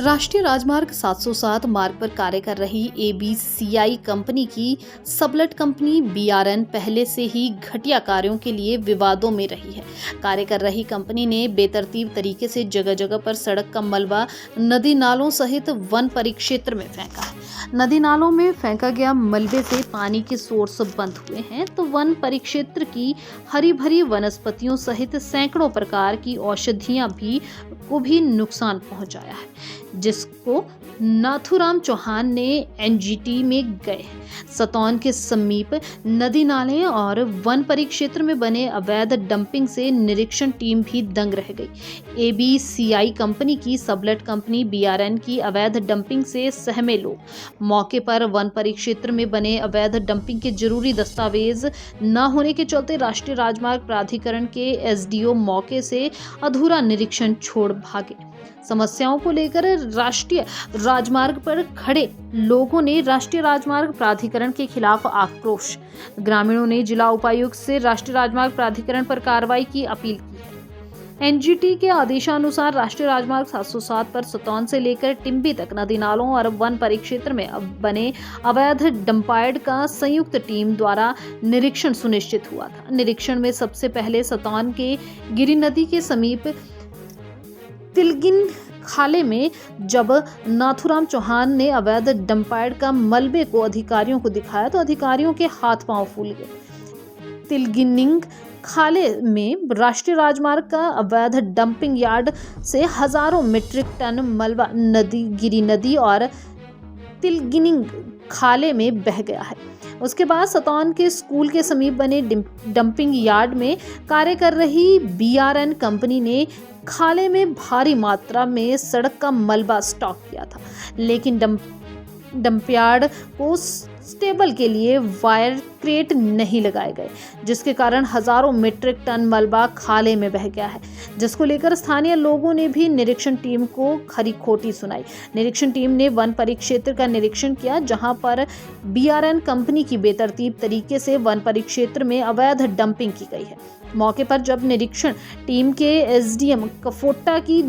राष्ट्रीय राजमार्ग 707 मार्ग पर कार्य कर रही एबीसीआई कंपनी की सबलेट कंपनी बीआरएन पहले से ही घटिया कार्यों के लिए विवादों में रही है। कार्य कर रही कंपनी ने बेतरतीब तरीके से जगह जगह पर सड़क का मलबा नदी नालों सहित वन परिक्षेत्र में फेंका है। नदी नालों में फेंका गया मलबे से पानी के सोर्स बंद हुए हैं तो वन परिक्षेत्र की हरी भरी वनस्पतियों सहित सैकड़ों प्रकार की औषधियां को भी नुकसान पहुंचाया है, जिसको नाथूराम चौहान ने एनजीटी में गए सतौन के समीप नदी नाले और वन परिक्षेत्र में बने अवैध डंपिंग से निरीक्षण टीम भी दंग रह गई। एबीसीआई कंपनी की सबलेट कंपनी बीआरएन की अवैध डंपिंग से सहमे लोग। मौके पर वन परिक्षेत्र में बने अवैध डंपिंग के जरूरी दस्तावेज न होने के चलते राष्ट्रीय राजमार्ग प्राधिकरण के एसडीओ मौके से अधूरा निरीक्षण छोड़ भागे। समस्याओं को लेकर राष्ट्रीय राजमार्ग पर खड़े लोगों ने राष्ट्रीय राजमार्ग प्राधिकरण के खिलाफ आक्रोश। ग्रामीणों ने जिला उपायुक्त से राष्ट्रीय राजमार्ग प्राधिकरण पर कार्रवाई की अपील की है। एनजीटी के आदेशानुसार राष्ट्रीय राजमार्ग 707 पर सतौन से लेकर टिम्बी तक नदी नालों और वन परिक्षेत्र में बने अवैध डंपायार्ड का संयुक्त टीम द्वारा निरीक्षण सुनिश्चित हुआ था। निरीक्षण में सबसे पहले सतौन के गिरी नदी के समीप तिलगिन खाले में जब नाथूराम चौहान ने अवैध डंपायार्ड का मलबे को अधिकारियों को दिखाया तो अधिकारियों के हाथ पांव फूल गए। तिलगिनिंग खाले में राष्ट्रीय राजमार्ग का अवैध डंपिंग यार्ड से हजारों मीट्रिक टन मलबा गिरी नदी और तिलगिनिंग खाले में बह गया है। उसके बाद सतौन के स्कूल के समीप बने डंपिंग यार्ड में कार्य कर रही बीआरएन कंपनी ने खाले में भारी मात्रा में सड़क का मलबा स्टॉक किया था, लेकिन डंपयार्ड को स्टेबल के लिए वायर क्रेट नहीं लगाए गए, जिसके कारण हजारों मीट्रिक टन मलबा खाले में बह गया है, जिसको लेकर स्थानीय लोगों ने भी निरीक्षण टीम को खरी खोटी सुनाई। निरीक्षण टीम ने वन परिक्षेत्र का निरीक्षण किया, जहां पर बीआरएन कंपनी की बेतरतीब तरीके से वन परिक्षेत्र में अवैध डंपिंग की गई है। मौके पर जब निरीक्षण टीम के एसडीएम कफोटा की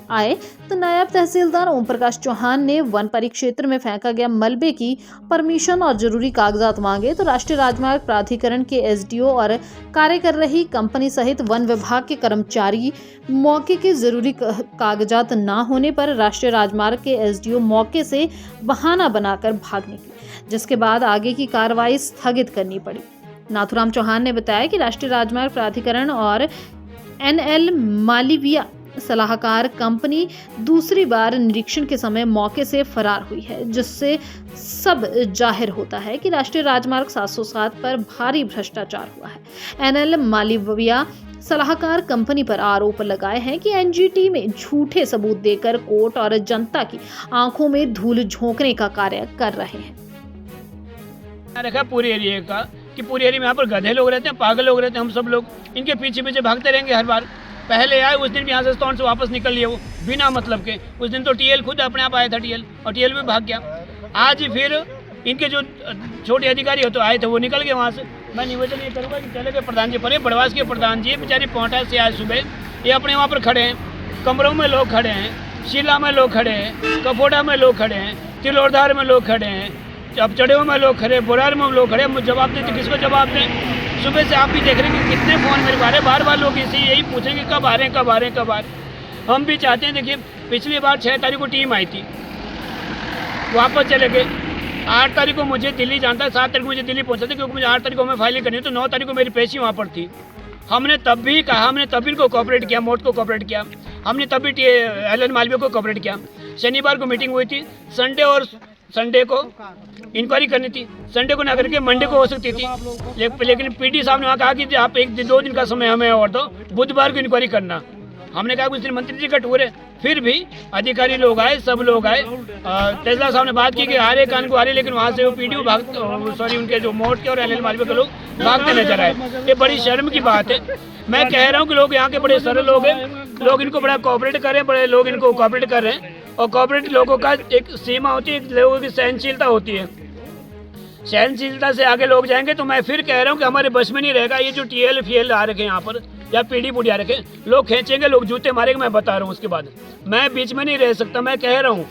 आए तो नायब तहसीलदार ओम प्रकाश चौहान ने वन परिक्षेत्र में फेंका गया मलबे की परमिशन और जरूरी कागजात मांगे तो राष्ट्रीय राजमार्ग प्राधिकरण के एसडीओ और कार्य कर रही कंपनी सहित वन विभाग के कर्मचारी मौके के जरूरी कागजात न होने पर राष्ट्रीय राजमार्ग के एसडीओ मौके से बहाना बनाकर भाग निकले, जिसके बाद आगे की कार्रवाई स्थगित करनी पड़ी। नाथूराम चौहान ने बताया कि राष्ट्रीय राजमार्ग प्राधिकरण और एनएल मालविया सलाहकार कंपनी दूसरी बार निरीक्षण के समय मौके से फरार हुई है, जिससे सब जाहिर होता है कि राष्ट्रीय राजमार्ग 707 पर भारी भ्रष्टाचार हुआ है। एनएल मालविया सलाहकार कंपनी पर आरोप लगाए हैं कि एनजीटी में झूठे सबूत देकर कोर्ट और जनता की आंखों में धूल झोंकने का कार्य कर रहे हैं। रखा पूरे एरिया का कि पूरे एरिया में यहाँ पर गधे लोग रहते हैं, पागल लोग रहते हैं, हम सब लोग इनके पीछे पीछे भागते रहेंगे। हर बार पहले आए उस दिन भी यहाँ से सतौन से वापस निकल लिए वो बिना मतलब के। उस दिन तो टीएल खुद अपने आप आया था टीएल, और टीएल भी भाग गया। आज फिर इनके जो छोटे अधिकारी हो तो आए थे वो निकल गए वहाँ से। मैं निवेदन ये करूँगा कि चले गए प्रधान जी पर, बड़वास के प्रधान जी बेचारे पोंटा से आज सुबह ये अपने वहाँ पर खड़े हैं, कमरों में लोग खड़े हैं, शिला में लोग खड़े हैं, कपोटा में लोग खड़े हैं, तिलोरधार में लोग खड़े हैं, अब चढ़ेओं में लोग खड़े, बोरार में लोग खड़े। मुझे जवाब देते किसको जवाब दें? सुबह से आप भी देख रहे हैं कि कितने फ़ोन मेरे बारे बार लोग इसी यही पूछेंगे कब आ रहे हैं, कब आ रहे हैं, कब आ रहे हैं। हम भी चाहते हैं, देखिए पिछली बार 6 तारीख को टीम आई थी, वापस चले गए। 8 तारीख को मुझे दिल्ली जाना था, 7 तारीख को मुझे दिल्ली पहुंचा था, क्योंकि मुझे 8 तारीख को हमें फाइलिंग करनी है, तो 9 तारीख को मेरी पेशी वहाँ पर थी। हमने तब भी कहा, हमने तब इनको कोऑपरेट किया, मोट को कोऑपरेट किया, हमने तब भी एलन मालविया को कोऑपरेट किया। शनिवार को मीटिंग हुई थी, संडे को इंक्वायरी करनी थी, संडे को ना करके मंडे को हो सकती थी, लेकिन पीडी साहब ने वहाँ कहा कि आप 1-2 दिन का समय हमें और दो, बुधवार को इंक्वायरी करना। हमने कहा कुछ दिन मंत्री जी का टूर है, फिर भी अधिकारी लोग आए, सब लोग आए। तेजला साहब ने बात की कि आ रहे कान को आ रहे, लेकिन वहाँ से वो पीडीओ उनके जो मोट के और एनएल मालविया के लोग भागते नजर आए। ये बड़ी शर्म की बात है। मैं कह रहा हूँ कि लोग यहाँ के बड़े सरल लोग हैं, लोग इनको बड़ा कोऑपरेट कर रहे हैं, बड़े लोग इनको कोऑपरेट कर रहे हैं। और कोऑपरेट लोगों का एक सीमा होती है, लोगों की सहनशीलता होती है। सहनशीलता से आगे लोग जाएंगे तो मैं फिर कह रहा हूँ कि हमारे बस में नहीं रहेगा। ये जो टीएल फीएल आ रखे हैं यहाँ पर, या पीढ़ी पुड़िया रखे, लोग खींचेंगे, लोग जूते मारेंगे। मैं बता रहा हूँ। उसके बाद मैं बीच में नहीं रह सकता, मैं कह रहा हूँ।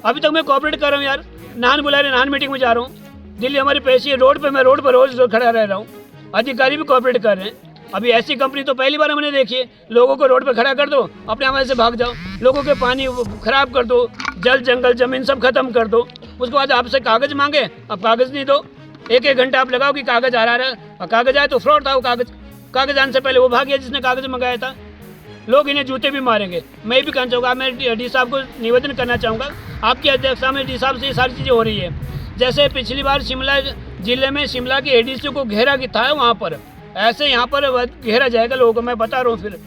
अभी तक मैं कोऑपरेट कर रहा हूँ यार, नान बुला रहे, नान मीटिंग में जा रहा हूँ। दिल्ली हमारी पैसी है, रोड पे मैं रोड पर रोज खड़ा रह रहा हूँ, अधिकारी भी कोऑपरेट कर रहे हैं। अभी ऐसी कंपनी तो पहली बार हमने देखी है। लोगों को रोड पे खड़ा कर दो, अपने हमारे से भाग जाओ, लोगों के पानी खराब कर दो, जल जंगल जमीन सब खत्म कर दो। उसके बाद आपसे कागज मांगे, अब कागज नहीं दो। एक घंटा आप लगाओ कि कागज आ रहा है, और कागज आए तो फ्रॉड था। वो कागज आने से पहले वो भाग गया जिसने कागज मंगाया था। लोग इन्हें जूते भी मारेंगे। मैं भी कहना चाहूँगा, मैं डी साहब को निवेदन करना चाहूँगा, आपकी अध्यक्षता में डी साहब से ये सारी चीज़ें हो रही है। जैसे पिछली बार शिमला जिले में शिमला के एडीसी को घेरा था वहाँ पर, ऐसे यहाँ पर घेरा जाएगा लोगों को। मैं बता रहा हूँ। फिर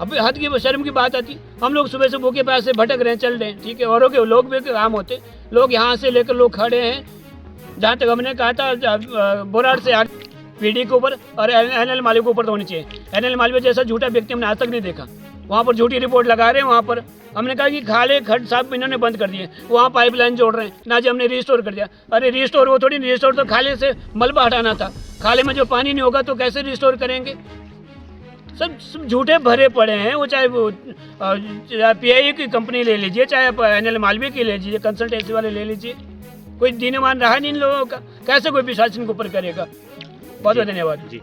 अब हद की शर्म की बात आती, हम लोग सुबह से भूखे प्यासे भटक रहे हैं, चल रहे हैं, ठीक है। औरों के लोग भी काम होते, लोग यहाँ से लेकर लोग खड़े हैं। जहाँ तक हमने कहा था बोराड़ से आगे पीडी के ऊपर और एनएल मालवी के ऊपर तो होनी चाहिए। एनएल मालवी जैसा झूठा व्यक्ति हमने आज तक नहीं देखा। वहाँ पर झूठी रिपोर्ट लगा रहे हैं। वहाँ पर हमने कहा कि खाले खड्ड साहब इन्होंने बंद कर दिए, वहाँ पाइपलाइन जोड़ रहे हैं ना जी, हमने रिस्टोर कर दिया। अरे रिस्टोर वो थोड़ी, रिस्टोर तो खाले से मलबा हटाना था। खाले में जो पानी नहीं होगा तो कैसे रिस्टोर करेंगे? सब झूठे भरे पड़े हैं। वो चाहे वो पीआईए की कंपनी ले लीजिए, चाहे एनएल मालवी की ले लीजिए, कंसल्टेंसी वाले ले लीजिए, कोई दीनमान रहा नहीं इन लोगों का। कैसे कोई भी शासन के ऊपर करेगा? बहुत बहुत धन्यवाद जी।